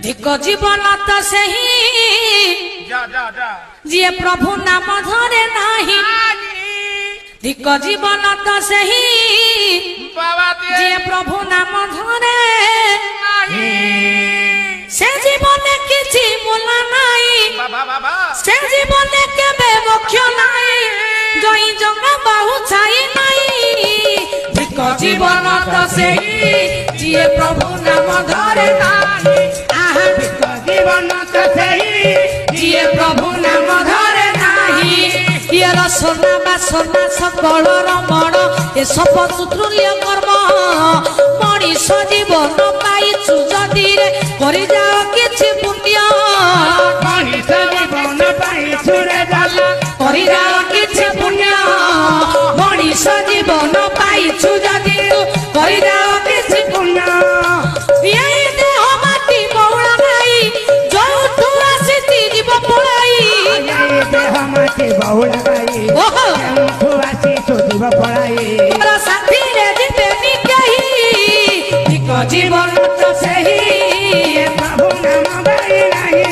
धिक जीवन तो सही जी प्रभु नाम धरे नाही धिक जीवन तो सही जी प्रभु नाम धरे से जीवन किछि मूला नाही से जीवन केबे मोक्ष नाही जई जंगा बाहु छाई नाही धिक जीवन तो सही जी प्रभु नाम धरे नाही आहा धिक जीवन तो सही जी प्रभु नाम धरे नाही ये सोना बा सोना सकल रमण ए सब तुल्य कर्म मनीष जीवन पाइछु जदि रे करि जाओ किछि पुण्य मनीष जीवन पाइछु रे जाला करि जाओ किछि पुण्य मनीष जीवन पाइछु जदि करि जाओ किछि पुण्य ये देह माटी बौला नाही जोठु आसीति जीव पळाई ये देह माटी बौला नाही जोठु आसीति जीव पळाई तोरा साथी रे जीते नी कही धिक जीवन तो सही ये प्रभु नाम गाई नाही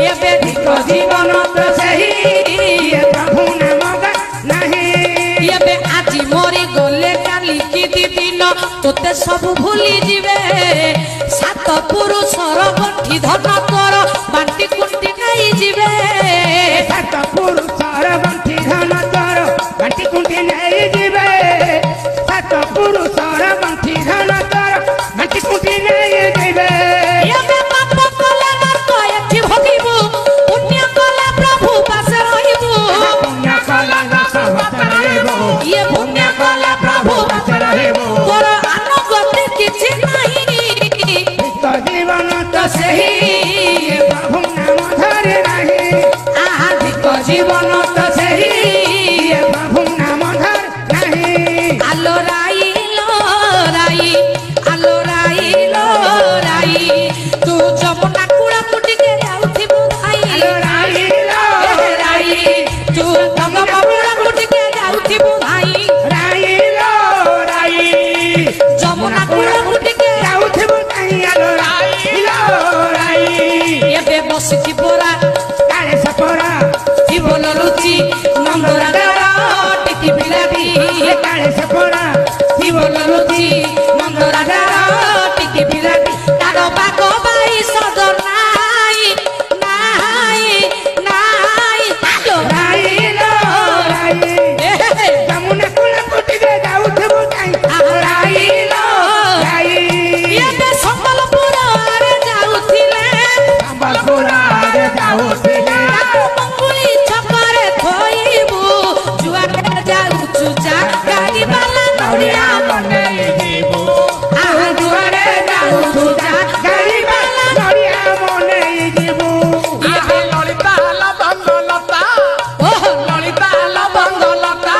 ये धिक जीवन तो सही ये प्रभु नाम गाई नाही ये आज मोरी गले काली की दिन तोते सब भूली जीवे सात पुरुषर गंठी धन तोर बांटी कुंटी खाई जीवे सात पुरुषर गंठी धन तोर बांटी कुंटी नहीं जीवे सात पुरुषर गंठी धन तोर बांटी कुंटी नहीं जीवे ये पाप कले नरक एठी भोगिबू पुण्य कले प्रभु पासे रहिबू पुण्य कले नरक पासे रहिबू ये पुण्य कले प्रभु पासे रहिबू तोर अनुगति किछि नाही धिक जीवन तो सही ये प्रभु नाम धरे नाही आहा धिक जीवन तो सही ये प्रभु नाम धरे नाही आलो राई तू जमुना कुड़ा कुटी के जाउथिबू भाई आलो राई तू गंगा कुड़ा कुटी के जाउथिबू भाई राई जमुना कुड़ा कुटी के जाउथिबू भाई आलो राई ये बेबसी पोरा काले सपोरा जीवन रुचि नंदरा दारा टिकी बिलाबी ये काले सपोरा जीवन रुचि नंदरा दारा टिकी बिलाबी तारो बाको बाई सदर नाही आलो राई जमुना कुला कुटी के जाउथिबू भाई राई ये बे संबलपुर रे जाउथिले संबलपुर रे जाउथिले मंगुली छपरे थोइबू जुआरे जाउछु जा गाड़ी वाला नौरिया बनै देबू आहा जुआरे जाउछु जा गाड़ी वाला नौरिया बनै देबू ये ललिता लबंगलता ओह ललिता लबंगलता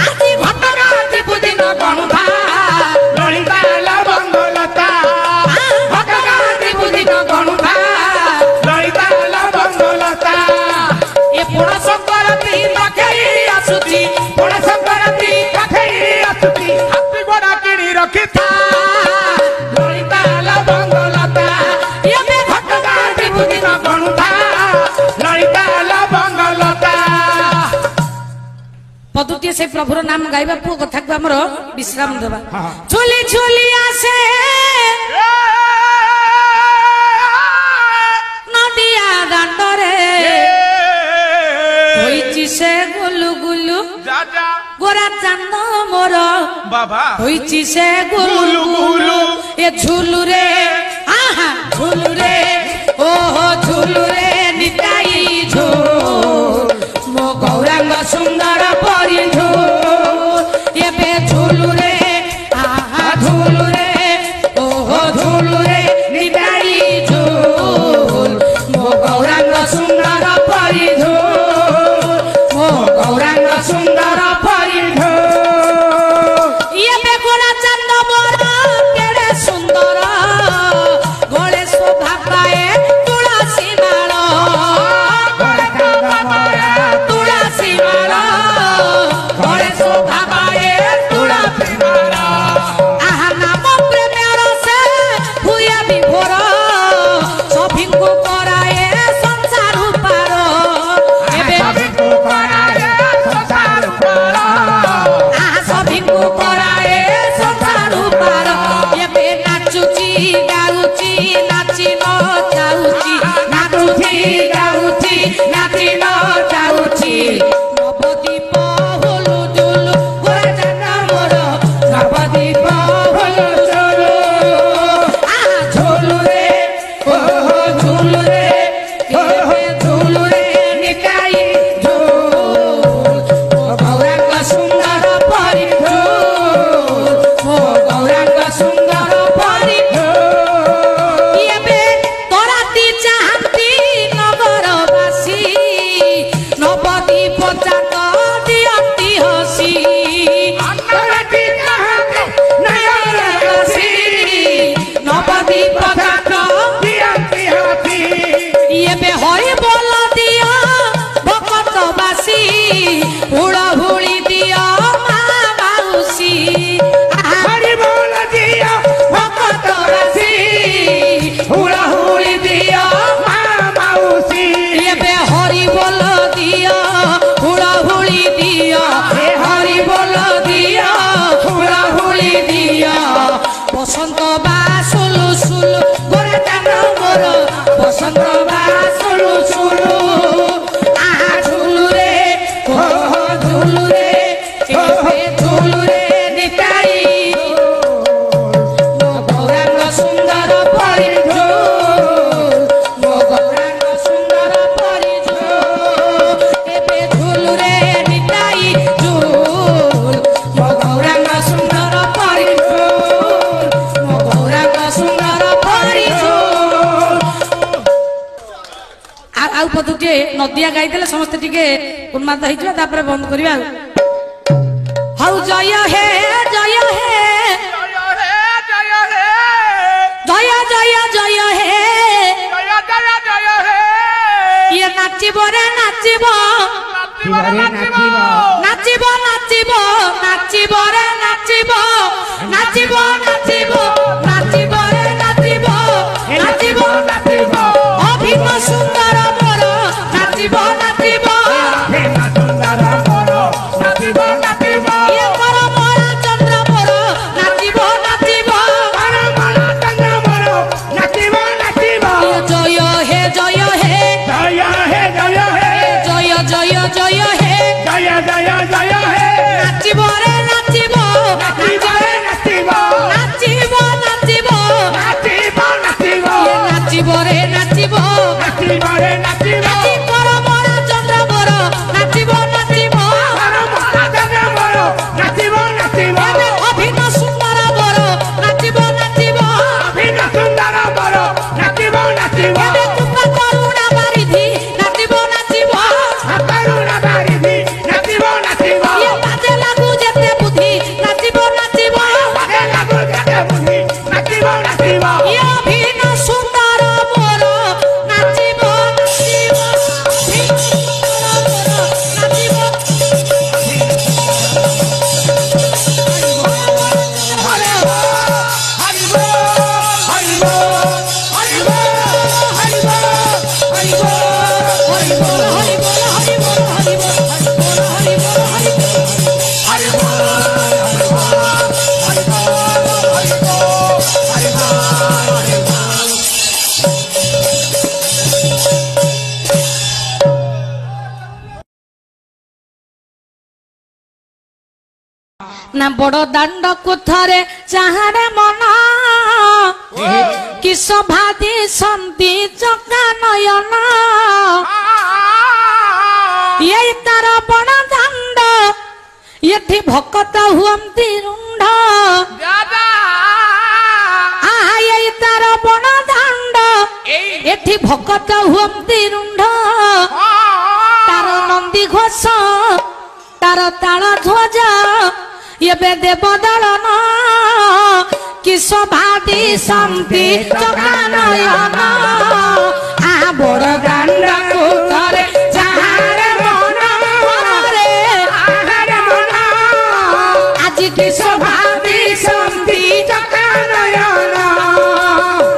आजी भटका दिबुदिन गणुभा ललिता लबंगलता भटका दिबुदिन गणुभा ललिता लबंगलता ये पुरा संक्रांति पाखई आसुची पुरा संक्रांति पाखई आसुची हाथी बड़ा किणी रखिथा ललिता लबंगलता ये बे भटका दिबुदिन गणुभा ललिता लबंगलता पदुटी से प्रभुर नाम गाइबा पु कथा को हमरो विश्राम देबा झोली झोली आसे नदिया दांडरे होईची से गुलु गुलु गोरा चांद मोर बाबा होईची से गुलु गुलु ए झुलु रे आहा झुलु रे ओहो झुलु रे निताई झुल मो गौरांग सुंदर परि झुल ये बे झुलु रे आहा झुलु रे ओहो झुलु रे निताई झुल मो गौरांग सुंदर परि झुल मो गौरांग सुंदर परि झुल ये बे गोरा चंद मोर केड़े सुंदर महाप्रभु टे नदिया गाई समस्ते टिके उन्माद होपर बंद करवा हौ जय हे जय हे जय जय जय हे ये नाचिब रे नाचिब नाचिब नाचिब नाचिब रे नाचिब नाचिब नाचिब नाचिब रे नाचिब नाचिब नाचिब अभिन्न सुंदर मोर नाचिब नाचिब अभिन्न सुंदर मोर नाचिब नाचिब ये मोर मोरा चंद्र मोर नाचिब नाचिब मोर मोरा चंद्र मोर नाचिब नाचिब जय हे जय हे जय हे जय हे जय जय जय हे जय जय जय हे नाचिब रे नाचिब नाचिब रे नाचिब नाचिब नाचिब नाचिब नाचिब ये नाचिब रे नाचिब नाचिब रे नाचिब मोर मोरा चंद्र मोर नाचिब नाचिब मोर मोरा चंद्र मोर नाचिब नाचिब अभिन्न सुंदर मोर नाचिब नाचिब अभिन्न सुंदर मोर नाचिब नाचिब कृपा करुणा बारिधि नाचिब नाचिब करुणा बारिधि नाचिब नाचिब ये बाजे लागू जेते बुद्धि नाचिब नाचिब बाजे लागू जेते बुद्धि नाचिब नाचिब ये अभिन्न सुंदर मोर नाचिब नाचिब अभिन्न ना बड़ दांड को थरे चाहरे मन कि सभादी संति चका नयन ये तार बड़ दांड ये भक्त हुअंती रुंड ये तार बड़ दांड ये भक्त हुअंती रुंड तार नंदी घोष तार ताल ध्वजा ये देव दलन कि सभादी संति चकानयन आ बड़ दांड को करे चाहरे मन रे आहारे मन आज कि सभादी संति चकानयन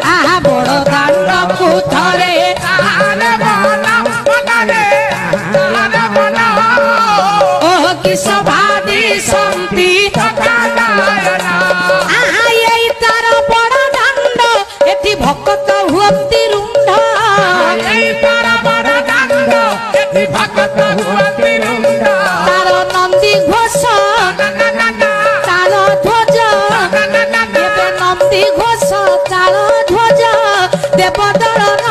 आ बड़ दांड को करे चाहरे मन रे आहारे मन ओ कि सभादी संति भक्त हुअंती रुंड भक्त हुअंती रुंड तार नंदी घोष ताल ध्वज नंदी घोष ताल ध्वज देव दलन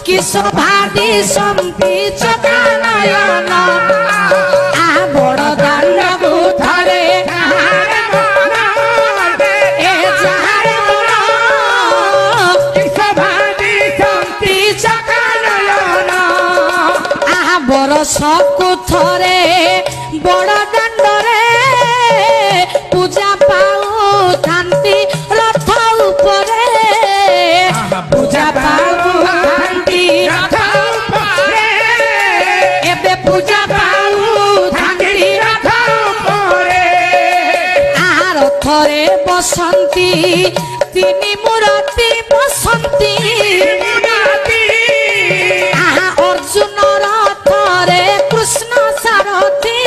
कि सभादी संति चकानयन आ बड़ दांड को थरे सबको थरे बड़ दांडरे पूजा पाऊ थांती रथ उपरे पूजा पाऊ थांती रथ उपरे एबे पूजा पाऊ थांती रथ उपरे आ रथरे बसंती तिनी मूर्ति बसंती अर्जुन रथरे कृष्ण सारथी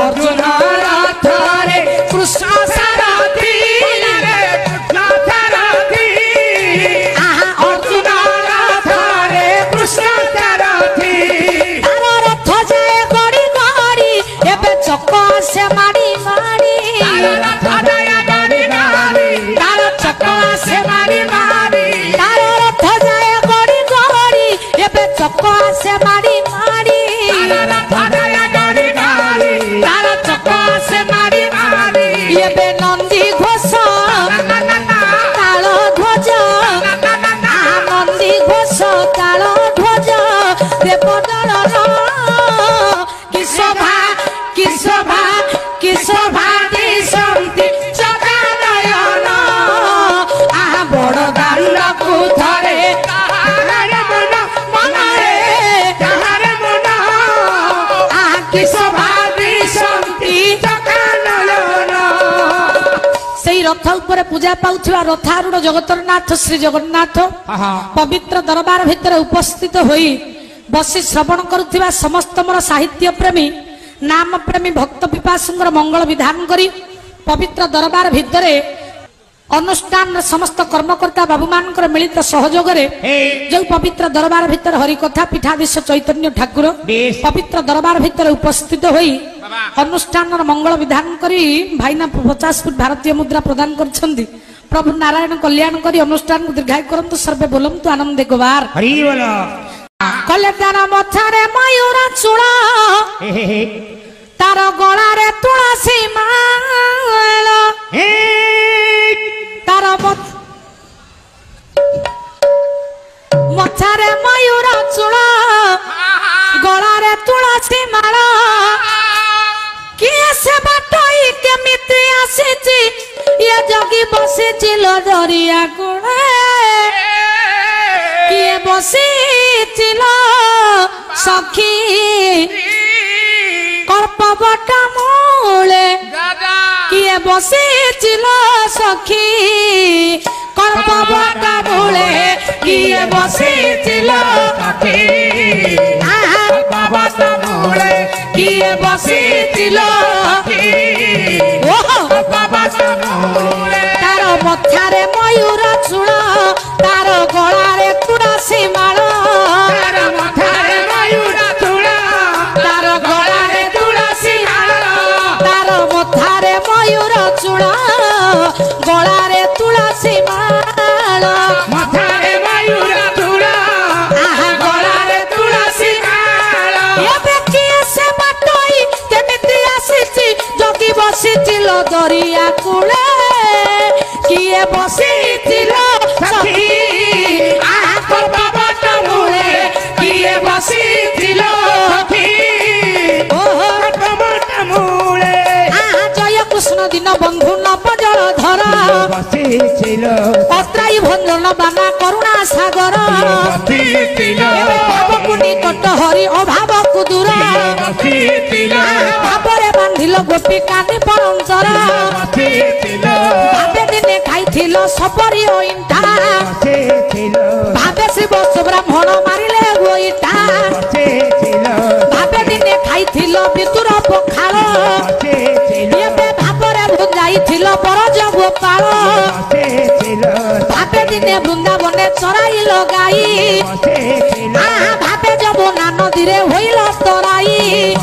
अर्जुन रथरे कृष्ण सारथी अर्जुन रथरे कृष्ण सारथी तार रथ जाए गड़ी गड़ी एबे चक से माड़ी माड़ी तार रथ जाए गड़ी गड़ी तार चक से माड़ी माड़ी तार रथ ऊपर पूजा पाउथिबा रथारूढ़ जगतर नाथ श्री जगन्नाथ पवित्र दरबार भितर उपस्थित होई बसी श्रवण करुथिबा समस्त मोर साहित्य प्रेमी नाम प्रेमी भक्त पिपासुंगर मंगल विधान करी पवित्र दरबार भितर अनुष्ठान समस्त कर्मकर्ता बाबू मानकर मिलित सहयोग जो पवित्र दरबार भितर हरिकथा पीठाधीश चैतन्य ठाकुर पवित्र दरबार भितर उपस्थित होई अनुष्ठान मंगल विधान करी भाईना 50 फुट भारतीय मुद्रा प्रदान करछंदी प्रभु नारायण कल्याण करी अनुष्ठान को दीर्घायु करंतु सर्वे बोलंतु आनंद गोवार हरि बोल कले तार मथारे मयूर चूड़ा तार गलारे तुलसी माला तार मथारे मयूर चूड़ा गलारे तुलसी माला किए से बाटई केमिति आसीची ये जगी बसिचिल दरिया कुळे किए बसिचिल सखी कर्पबट मूले किए बसिचिल सखी कर्पबट मूले किए बसिचिल सखी कर्पबट मूले किए बसिचिल तार मथारे मयूर चूड़ तार गलारे तुलसी माल तार मथारे मयूर चूड़ तार गलारे तुलसी माल तार मथारे मयूर चूड़ गलारे तुलसी माल मथारे मयूर चूड़ गलारे तुलसी माल एबे किए से बाटई केमिति आसीची जगी बसिचिल दरिया कूले किए बसिचिल सखी कर्पबट मूले किए बसिचिल सखी कर्पबट मूले जय कृष्ण दिन बंधु नव जल धर बसिचिल पत्राई भंजन बाना करुणा सागर पापकु निकट हरि अभाव कु दूर भावरे बांधिल गोपी कानी परंचर भावे दिने खाइथिल सपरी इंटा भावे शिव सुब्रह्मण्य मारिले गोइटा भावे दिने खाइथिल विदुर पखाल एबे भावरे भुंजाइथिल परज गोपाल भावे दिने वृंदावने चराइल गाई भावे जमुना नदीरे होइल तराई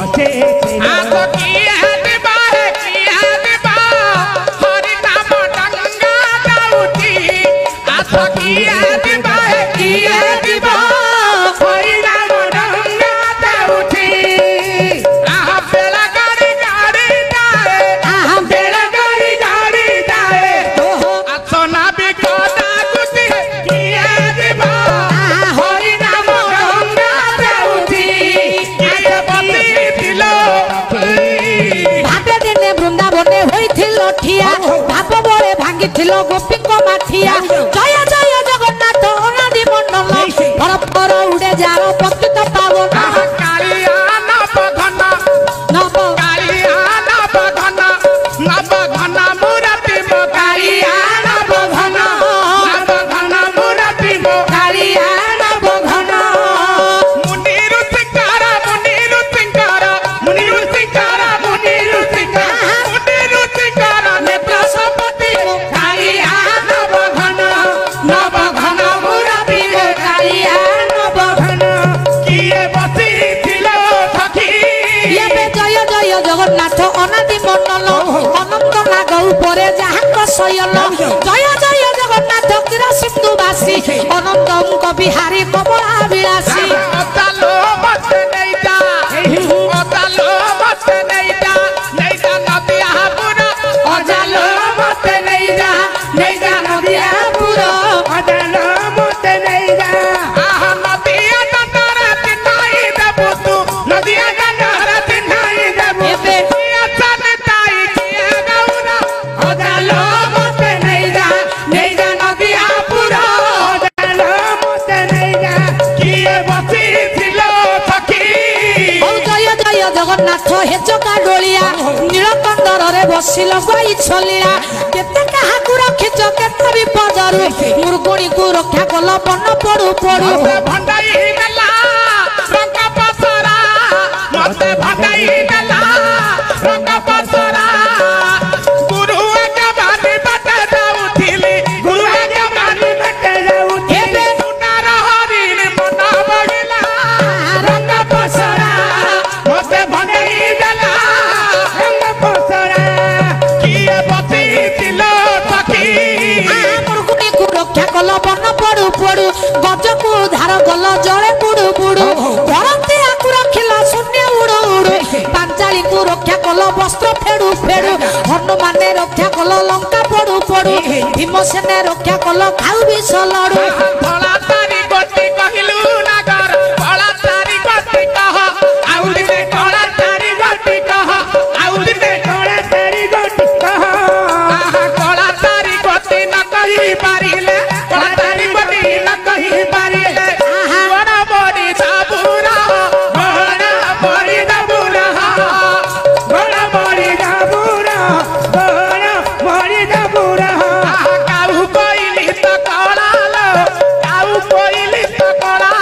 गोपी माठिया जय जय जगन्नाथ अनादि मंडल परपर उड़े जार पतित पावन कालिया नव घन कालिया नव घन मूर्ति मो कालिया नव घन मूर्ति मो कालिया नव घन मुनि ऋषिकार नेत्र संपत्ति जगन्नाथ अनादि मंडल अनंत नाग उपरे जहाँ शयन जय जय जगन्नाथ कीर सिंधुवासी अनंत बिहारी कमला विलासी जगन्नाथ हेचका डोलिया नीलकंदर रे बसिल गई छलिया केते कहा विपदरू मुर्गुणी को रक्षा कल बन पड़ू पड़ू भंडाई देला रंग पसरा मते भंडाई देला रंग पसरा गुरु के बानी बटे जाउथिली गुरु के बानी बटे जाउथिली सुनार हरिण मना बगिला रंग पसरा मते भंडाई देला रंग पसरा किए बती दिलो सखी मुर्गुणी को रक्षा कल बन पड़ू पड़ू गज को धार गल जड़े बुड़ू बुड़ू धरती आकु रखिला शून्य उड़ू उड़ू पांचाली को रक्षा कल वस्त्र फेड़ू फेड़ू हनुमान रक्षा कल लंका पड़ू पड़ू भीमसेन रक्षा कल खाऊ भी सलड़ू भला तारी गोटी कहिलु नगर भला तारी गोटी कह आउरी में भला तारी गोटी कह आउरी में भला तारी गोटी कह भला तारी गोटी न कहि पारिले भला तारी गोटी न कहि पारिले बड़ा बड़ी साबुरा बड़ा बड़ी साबुरा बड़ा बड़ी साबुरा बड़ा बड़ी साबुरा काऊ कोइली त कळालो काऊ कोइली त कळा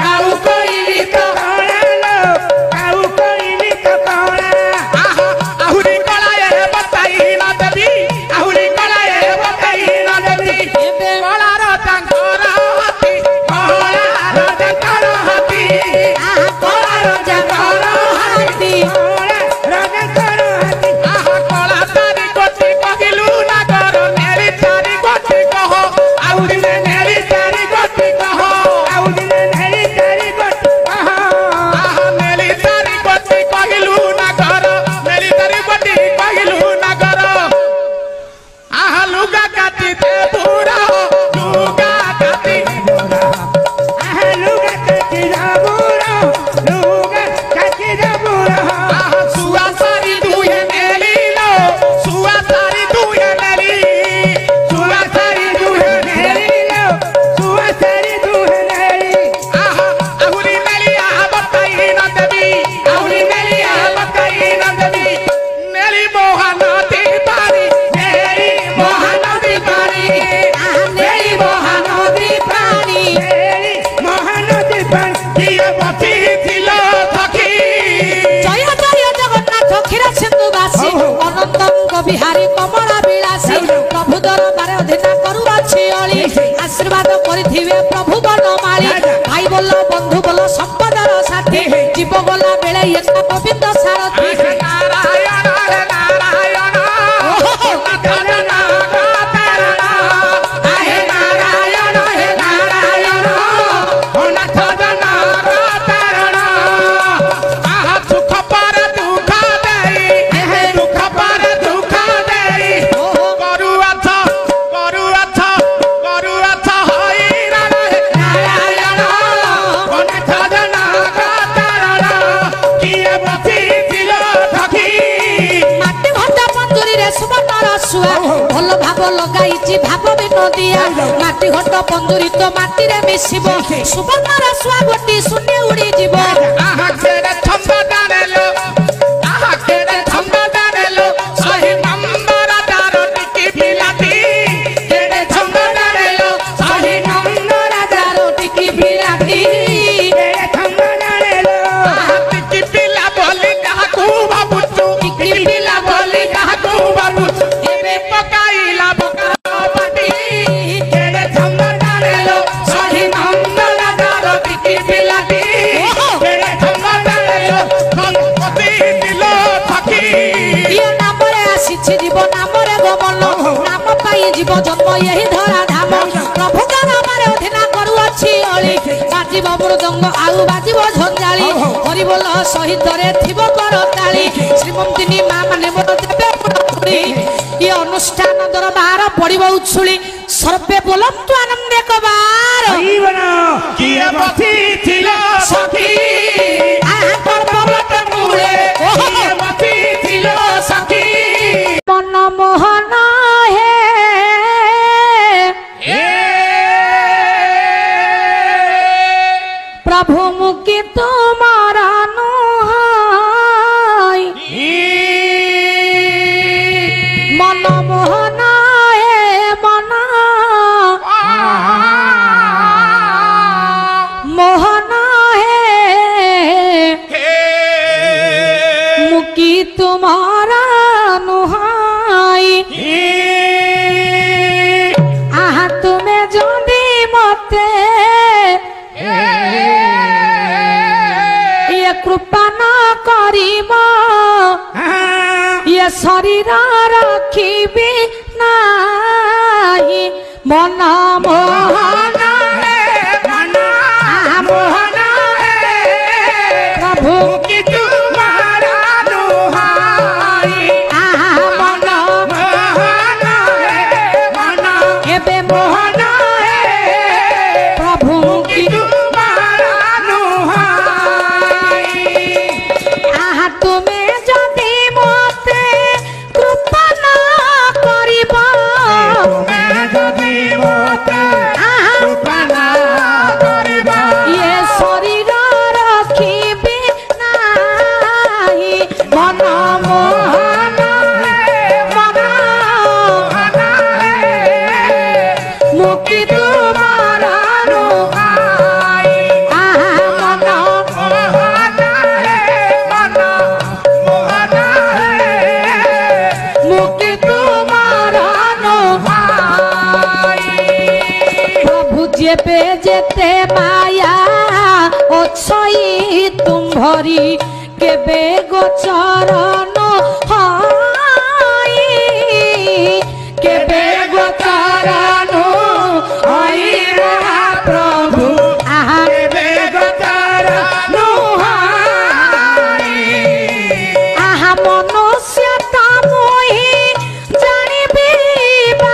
काऊ कोइली त कळालो काऊ कोइली त कळा आहुरी कळाए बताई न देबी आहुरी कळाए बताई न देबी कळार तांकर हाथी कळार तांकर हाथी कळार तांकर हाथी कळार तांकर हाथी कळा तारी गोटी कहिलु नगर नेरी तारी गोटी कह आउरी में नेरी तारी गोटी कह आउरी में नेरी तारी गोटी कह नेरी तारी गोटी कहिलु नगर नेरी तारी गोटी कहिलु नगर लुगा काटी दे बुरा लुगा काटी बुरा लुगा काटी दे बुरा लुगा काटी दे बुरा सुआ सारी दुहे नेली लो सुआ सारी दुहे नेली सुआ सारी दुहे नेली लो सुआ सारी दुहे नेली आहुरी नेली बताई न देबी आहुरी नेली बताई न देबी नेली मोहनती पारी नेली मोहनती पारी नेली मोहनती पारी नेली मोहनती पारी किए बती दिलो सखी जय जय जगन्नाथ क्षीर सिंधुवासी अनंत बिहारी कमला विलासी प्रभु दरबार अधीना करुअछि अली आशीर्वाद करिथिबे प्रभु बनमाली भाई बोल बंधु बोल संपदर साथी जीव गला बेले एक गोविंद सारथी नारायण रे नारायण नाथजना कातरणा आहे नारायण हे नारायण नाथजना कातरणा सुख पर दुख देई हे दुख पर दुख देई करुअथ होई नारायण नाथजना कातरणा किए बती दिलो सखी माटी घटा पंजुरी रे सुबर्णर सुआ भल भाव लगाइछि भाव विनोदिया माटी घट पंजुरी तो माटी रे मिसिबो सुबर्णर सुआ गोटी शून्य उड़ी जीवो केरे छंद दानेलो केरे छंद दानेलो सही नंबर दारो टिकी बिलाती केरे छंद दानेलो सही नंबर दारो टिकी बिलाती केरे छंद दानेलो टिकी बिला बोली काकू बाबुचू टिकी बिला बोली काकू बाबुचू एबे पकाइला बका पाटी केरे छंद दानेलो सही नंबर दारो टिकी बिलाती केरे छंद दानेलो संपत्ति दिलो सखी ये नामरे आसीछि जीव नामरे गमन नाम पाई जीव जन्म यही धरा धाम प्रभु नामरे अधीना करुअछि अली बाजिब मृदंग आउ बाजिब झंझाली हरि बोल सहित रे थिब करताली श्रीमंतिनी मा माने बोल देबे पुरी ये अनुष्ठान दरबार पड़िब उछुली सर्वे बोलंतु आनंदे कबार जीवन किए बती दिलो सखी पर्वत मूले किए बती दिलो सखी मन मोहन हे प्रभु मुखी तुम्हारा नुहाई मन मोहन हे मन कृपा न करिब ये शरीर रखिबी नाही मन मोहन मोहन प्रभु की तुम्हारा दुहाई मन मोहन मन एबे मोहन प्रभु की तुम्हारा दुहाई तुमे जदि मते कृपा न करिब मैं जदि मोते कृपा न करिब ये शरीर रखिबी नाही मन मोहन मन मुक्ति तुम्हारा दुहाई मन मोहन मोहन मुक्ति तुम्हारा प्रभु जेबे जेते माया ओछई तुम भरी केबे गोचरण हाई केबे गोचरण हाई प्रभु आहा आहा मनुष्यता मोहि जानिबी बा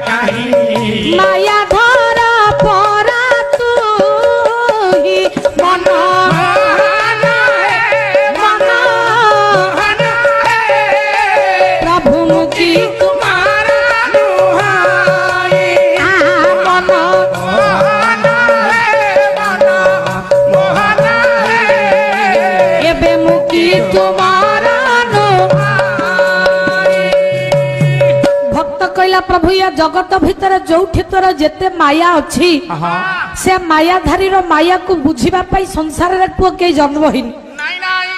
कहीं माया धर परा तू ही मन मन प्रभु मुखी मन एबे मुखी तुम्हारा भक्त कहला प्रभु या जगत भितर जोठी तोर जेते माया अछि से मायाधारी रो माया को बुझिबा पाई संसार रे पुओ के जन्म हिन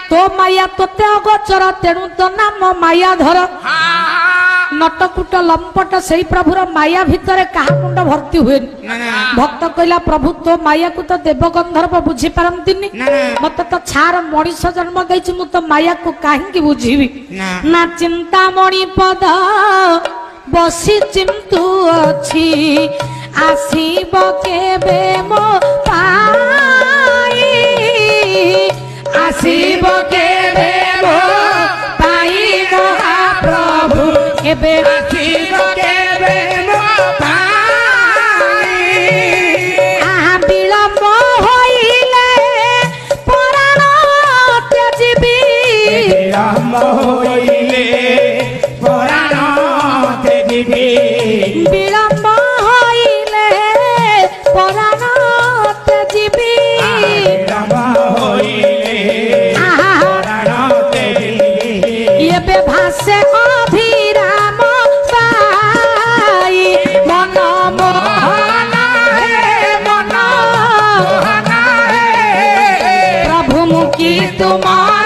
तो माया तोते अगोचर तेणु तो नाम मायाधर नटकुट लंपट सही प्रभुर माया भितर कहा मुंड भर्ती हुए भक्त कहला प्रभु तो माया को तो देव गंधर्व बुझी पारंतिनी मत तो छार मनीष जन्म देछि मु तो माया को काहे बुझीबी ना चिंता मणि पद बसी चिंतु अछि आसीब केबे मो पाई आसीब केबे मो पाई महाप्रभु केबे विलम्ब होइले प्राण त्याजिबी विलम्ब होइले प्राण त्याजिबी एबे भासे अभिराम पाई मन मोहन मन प्रभु मुखी तुम्हारा